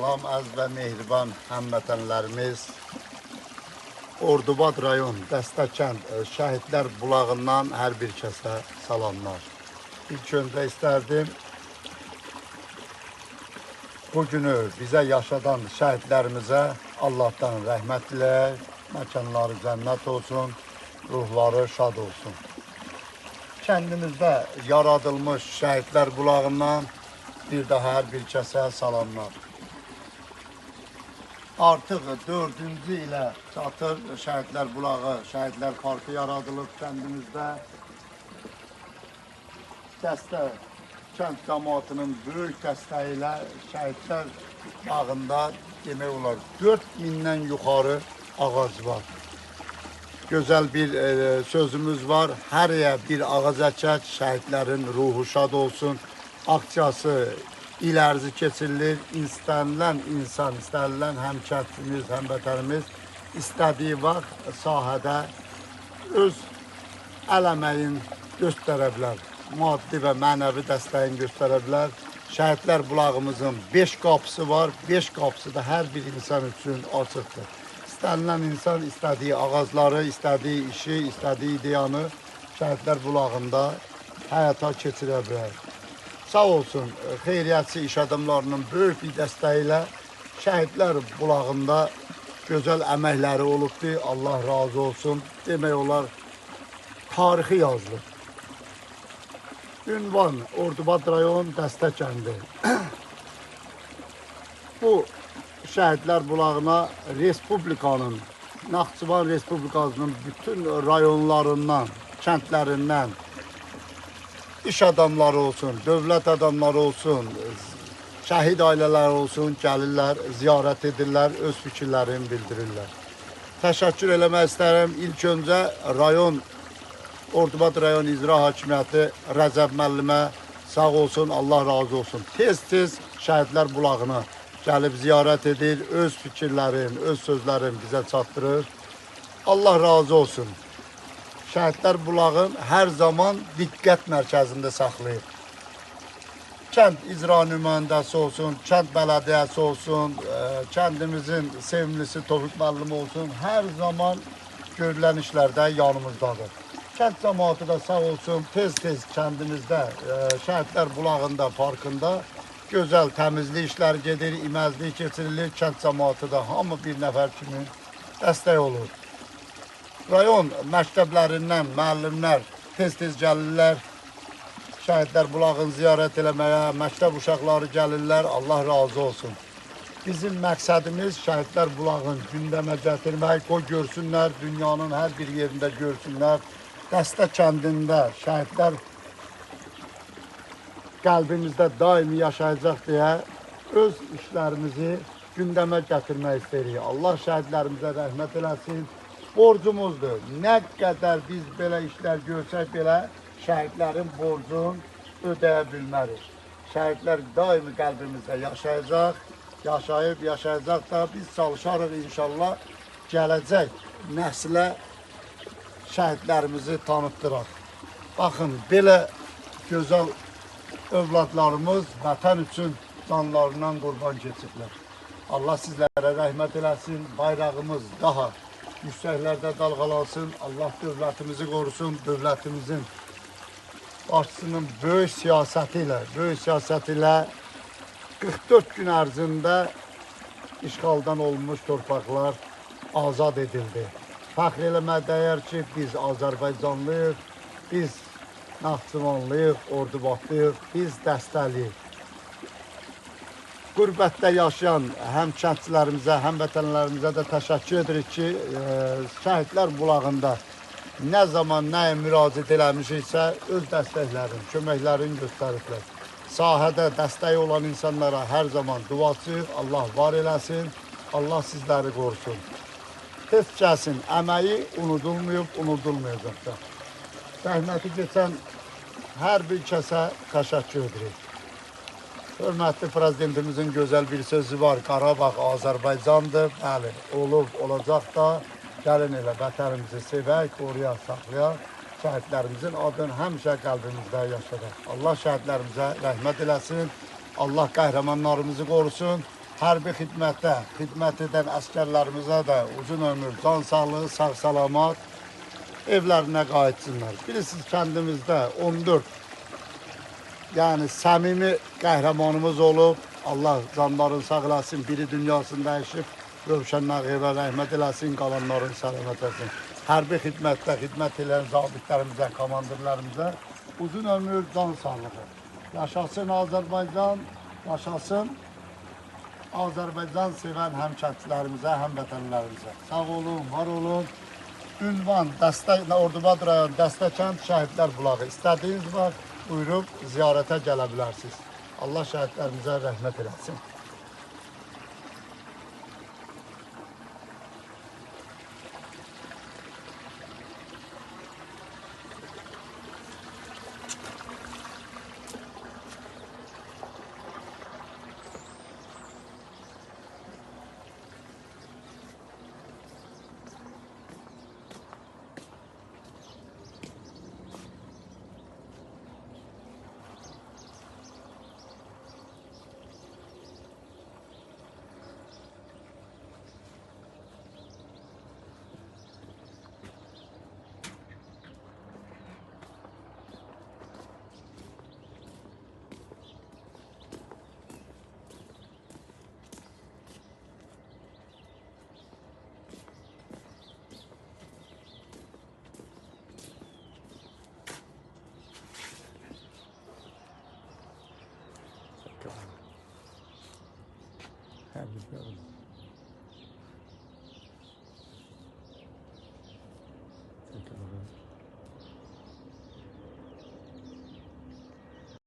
Salam əziz və mehriban həmvətənlərimiz. Ordubad rayon Dəstəkənd Şəhidlər Bulağından hər bir kəsə salamlar. İlk öncə istərdim bugünü bizə yaşadan şəhidlərimizə Allahdan rəhmət diləyək, məkanları cənnət olsun, ruhları şad olsun. Kəndimizdə yaradılmış Şəhidlər Bulağından bir daha hər bir kəsə salamlar. Artıq 4-cü ilə çatır Şəhidlər Bulağı, Şəhidlər Parkı yaradılıb kəndimizdə. Dəstə, kənd cəmaatının böyük dəstəyi ilə Şəhidlər Bağında demək olar 4000-dən yuxarı ağac var. Gözəl bir sözümüz var. Hərəyə bir ağac əkək, şəhidlərin ruhu şad olsun. Akçası il ərzi keçirilir. İstənilən insan, istənilən həm kəndimiz, həm vətənimiz istədiyi vaxt sahədə öz əl əməyin göstərə bilər. Maddi və mənəvi dəstəyin göstərə bilər. Şəhidlər Bulağımızın 5 qapısı var. 5 qapısı da hər bir insan üçün açıqdır. İstənilən insan istədiyi ağacları, istədiyi işi, istədiyi ideyanı Şəhidlər Bulağında həyata keçirə bilər. Sağ olsun, xeyriyyətçi iş adamlarının böyük bir dəstəyi ilə Şəhidlər Bulağında gözəl əməkləri olubdur. Allah razı olsun. Demək olar, tarixi yazılır. Ünvan Ordubad rayon Dəstəkəndi. Bu Şəhidlər Bulağına Respublikanın, Naxçıvan Respublikasının bütün rayonlarından, kəndlərindən iş adamları olsun, dövlət adamları olsun, şəhid ailələri olsun, gəlirlər, ziyarət edirlər, öz fikirlərini bildirirlər. Təşəkkür eləmək istərəm. İlk öncə Ordubad rayon İcra Hakimiyyəti Rəcəb müəllimə sağ olsun, Allah razı olsun. Tez-tez Şəhidlər Bulağına gəlib ziyarət edir, öz fikirlərini, öz sözlərini bizə çatdırır. Allah razı olsun. Şəhidlər Bulağın hər zaman diqqət mərkəzində saxlayır. Kənd icra nümayəndəsi olsun, kənd bələdiyyəsi olsun, kəndimizin sevimlisi Tofiq müəllim olsun, hər zaman görülən işlərdə yanımızdadır. Kənd cəmaatı da sağ olsun, tez-tez kəndimizdə, Şəhidlər Bulağında, parkında gözəl təmizlik işləri gedir, iməzlik keçirilir, kənd cəmaatı da hamı bir nəfər kimi dəstək olur. Rayon məktəblərindən müəllimlər tez-tez gəlirlər, Şəhidlər Bulağını ziyarət eləməyə, məktəb uşaqları gəlirlər, Allah razı olsun. Bizim məqsədimiz Şəhidlər Bulağını gündəmə gətirmək, qoy görsünlər, dünyanın hər bir yerində görsünlər. Dəstəkəndində şəhidlər qəlbimizdə daimi yaşayacaq deyə öz işlərimizi gündəmə gətirmək istəyirik. Allah şəhidlərimizə rəhmət eləsin. Borcumuzdur. Nə qədər biz belə işlər görsək belə şəhidlərin borcunu ödəyə bilmərik. Şəhidlər daimi qəlbimizdə yaşayacaq, yaşayacaq da biz çalışarıq inşallah gələcək nəslə şəhidlərimizi tanıtdıraq. Baxın, belə gözəl övladlarımız vətən üçün canlarından qurban keçiblər. Allah sizlərə rəhmət eləsin, bayrağımız daha yüksəklərdə dalğalansın, Allah dövlətimizi qorusun, dövlətimizin başçısının böyük siyasəti ilə 44 gün ərzində işğaldan olmuş torpaqlar azad edildi. Fəxr eləmək dəyər ki, biz Azərbaycanlıyıq, biz Naxçıvanlıyıq, Ordubadlıyıq, biz dəstəliyik. Qürbətdə yaşayan həm kəndçilərimizə, həm vətənlərimizə də təşəkkür edirik ki, Şəhidlər Bulağında nə zaman nəyə müraciət eləmişiksə, öz dəstəklərini, köməklərini göstəriblər. Sahədə dəstəyi olan insanlara hər zaman duacıyıq, Allah var eləsin, Allah sizləri qorusun. Heç kəsin əməyi unudulmayıb, unudulmayacaqdır. Zəhməti keçən hər bir kəsə təşəkkür edirik. Hörmətli Prezidentimizin gözəl bir sözü var, Qarabağ Azərbaycandır, bəli, olub, olacaq da, gəlin elə vətənimizi sevək, qoruyaq, saxlayaq, şəhidlərimizin adını həmişə qəlbimizdə yaşadaq. Allah şəhidlərimizə rəhmət eləsin, Allah qəhrəmanlarımızı qorusun, hərbi xidmətdə xidmət edən əsgərlərimizə də uzun ömür, can sağlığı, sağ-salamat evlərinə qayıtsınlar. Bilirsiniz, kəndimizdə 14 yəni səmimi qəhrəmanımız olub. Allah canlarını sağ eləsin, biri dünyasını dəyişib, Rövşən Nağiyevə rəhmət eləsin, qalanların səlamət eləsin. Hərbi xidmətdə xidmət edən zabitlərimizə, komandirlərimizə uzun ömür, can sağlığı. Yaşasın Azərbaycan, yaşasın Azərbaycan sevən həmkəndlilərimizə, həmvətənlərimizə. Sağ olun, var olun. Ünvan, Ordubad rayon, Dəstəkənd Şəhidlər Bulağı. İstədiyiniz var, buyurub ziyarətə gələ bilərsiniz. Allah şəhidlərimizə rəhmət eləsin. Təbrik ederim.